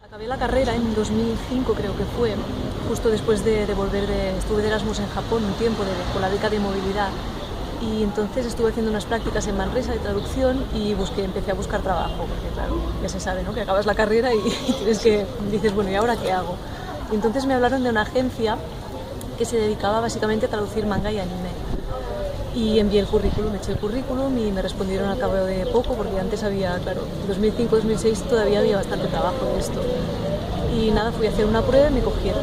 Acabé la carrera en 2005, creo que fue, justo después de volver estuve de Erasmus en Japón un tiempo con la beca de movilidad. Y entonces estuve haciendo unas prácticas en Manresa de traducción y empecé a buscar trabajo, porque claro, ya se sabe, ¿no?, que acabas la carrera y dices, bueno, ¿y ahora qué hago? Y entonces me hablaron de una agencia que se dedicaba básicamente a traducir manga y anime. Y envié el currículum, eché el currículum y me respondieron al cabo de poco, porque antes había, claro, 2005-2006 todavía había bastante trabajo de esto. Y nada, fui a hacer una prueba y me cogieron.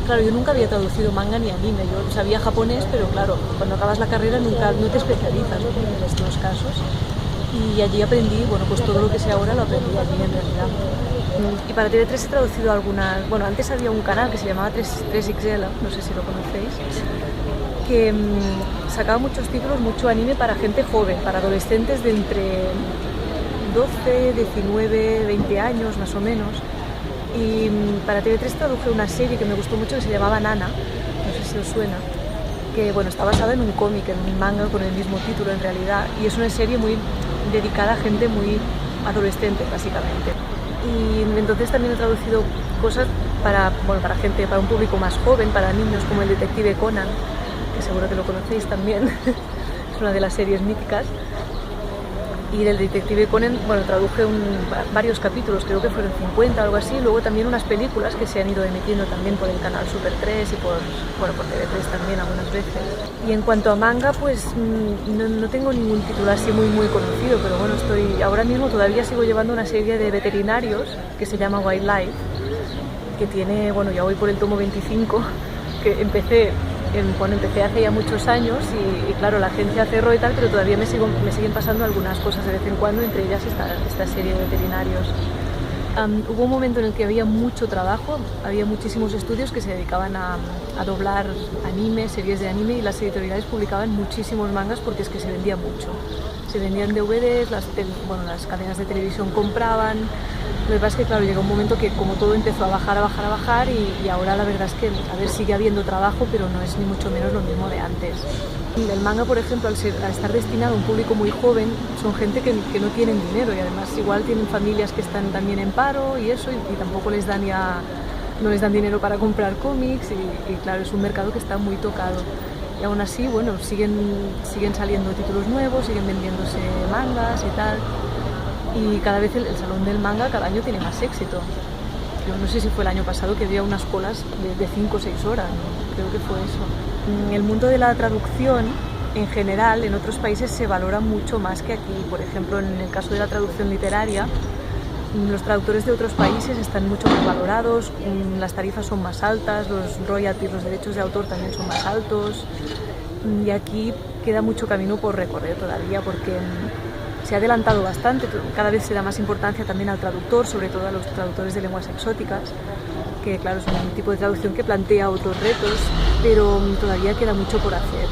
Claro, yo nunca había traducido manga ni anime, yo sabía japonés, pero claro, cuando acabas la carrera no te especializas, ¿no?, en estos casos. Y allí aprendí, bueno, pues todo lo que sé ahora lo aprendí allí en realidad. Y para TV3 he traducido algunas, bueno, antes había un canal que se llamaba 3XL, no sé si lo conocéis, que sacaba muchos títulos, mucho anime para gente joven, para adolescentes de entre 12, 19, 20 años más o menos. Y para TV3 traduje una serie que me gustó mucho que se llamaba Nana, no sé si os suena, que bueno, está basada en un cómic, en un manga con el mismo título en realidad, y es una serie muy dedicada a gente muy adolescente básicamente. Y entonces también he traducido cosas para gente, para un público más joven, para niños, como el Detective Conan, que seguro que lo conocéis también, es una de las series míticas. Y del Detective Conan, bueno, traduje varios capítulos, creo que fueron 50 o algo así, luego también unas películas que se han ido emitiendo también por el canal Super 3 y por TV3 también algunas veces. Y en cuanto a manga, pues no tengo ningún título así muy conocido, pero bueno, ahora mismo todavía sigo llevando una serie de veterinarios que se llama Wildlife, que tiene, bueno, ya voy por el tomo 25, que empecé hace ya muchos años y claro, la agencia cerró y tal, pero todavía me siguen pasando algunas cosas de vez en cuando, entre ellas esta serie de veterinarios. Hubo un momento en el que había mucho trabajo, había muchísimos estudios que se dedicaban a doblar anime, series de anime, y las editoriales publicaban muchísimos mangas porque es que se vendía mucho. Se vendían DVDs, las cadenas de televisión compraban. Lo que pasa es que, claro, llegó un momento que como todo empezó a bajar y ahora la verdad es que, sigue habiendo trabajo, pero no es ni mucho menos lo mismo de antes. El manga, por ejemplo, al estar destinado a un público muy joven, son gente que no tienen dinero y además igual tienen familias que están también en paro y eso, y tampoco no les dan dinero para comprar cómics y claro, es un mercado que está muy tocado. Y aún así, bueno, siguen saliendo títulos nuevos, siguen vendiéndose mangas y tal. Y cada vez el Salón del Manga cada año tiene más éxito. Yo no sé si fue el año pasado que había unas colas de 5 o 6 horas, ¿no? Creo que fue eso. En el mundo de la traducción, en general, en otros países se valora mucho más que aquí. Por ejemplo, en el caso de la traducción literaria, los traductores de otros países están mucho más valorados, las tarifas son más altas, los royalties, los derechos de autor también son más altos. Y aquí queda mucho camino por recorrer todavía, porque se ha adelantado bastante, cada vez se da más importancia también al traductor, sobre todo a los traductores de lenguas exóticas, que claro, es un tipo de traducción que plantea otros retos, pero todavía queda mucho por hacer.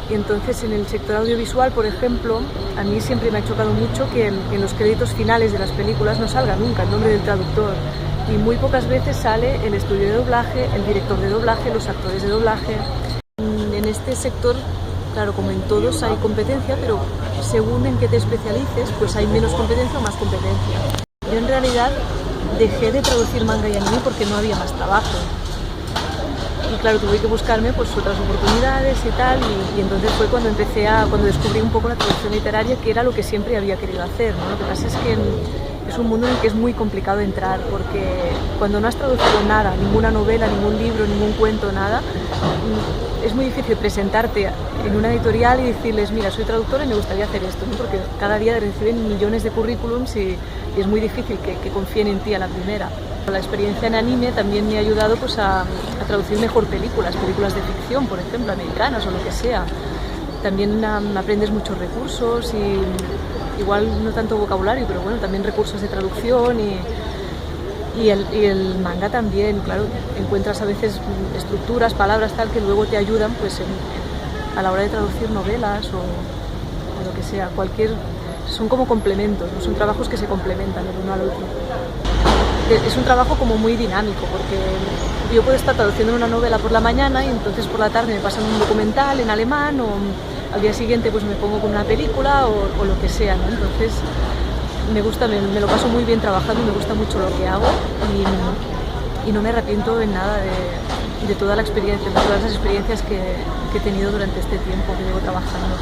Y entonces en el sector audiovisual, por ejemplo, a mí siempre me ha chocado mucho que en los créditos finales de las películas no salga nunca el nombre del traductor, y muy pocas veces sale el estudio de doblaje, el director de doblaje, los actores de doblaje. En este sector, claro, como en todos hay competencia, pero según en qué te especialices, pues hay menos competencia o más competencia. Yo en realidad dejé de traducir manga y anime porque no había más trabajo. Y claro, tuve que buscarme pues otras oportunidades y tal, y entonces fue cuando descubrí un poco la traducción literaria, que era lo que siempre había querido hacer, ¿no? Lo que pasa es que es un mundo en el que es muy complicado entrar, porque cuando no has traducido nada, ninguna novela, ningún libro, ningún cuento, nada, es muy difícil presentarte en una editorial y decirles, mira, soy traductora y me gustaría hacer esto, ¿no? Porque cada día reciben millones de currículums y es muy difícil que confíen en ti a la primera. La experiencia en anime también me ha ayudado pues, a traducir mejor películas de ficción, por ejemplo, americanas o lo que sea. También aprendes muchos recursos y igual no tanto vocabulario, pero bueno, también recursos de traducción y el manga también, claro, encuentras a veces estructuras, palabras tal que luego te ayudan pues a la hora de traducir novelas o lo que sea, son como complementos, ¿no? Son trabajos que se complementan el uno al otro. Es un trabajo como muy dinámico, porque yo puedo estar traduciendo una novela por la mañana y entonces por la tarde me pasan un documental en alemán, o al día siguiente pues me pongo con una película o lo que sea, ¿no? Entonces me gusta, me lo paso muy bien trabajando, me gusta mucho lo que hago y no me arrepiento en nada de toda la experiencia, de todas las experiencias que he tenido durante este tiempo que llevo trabajando.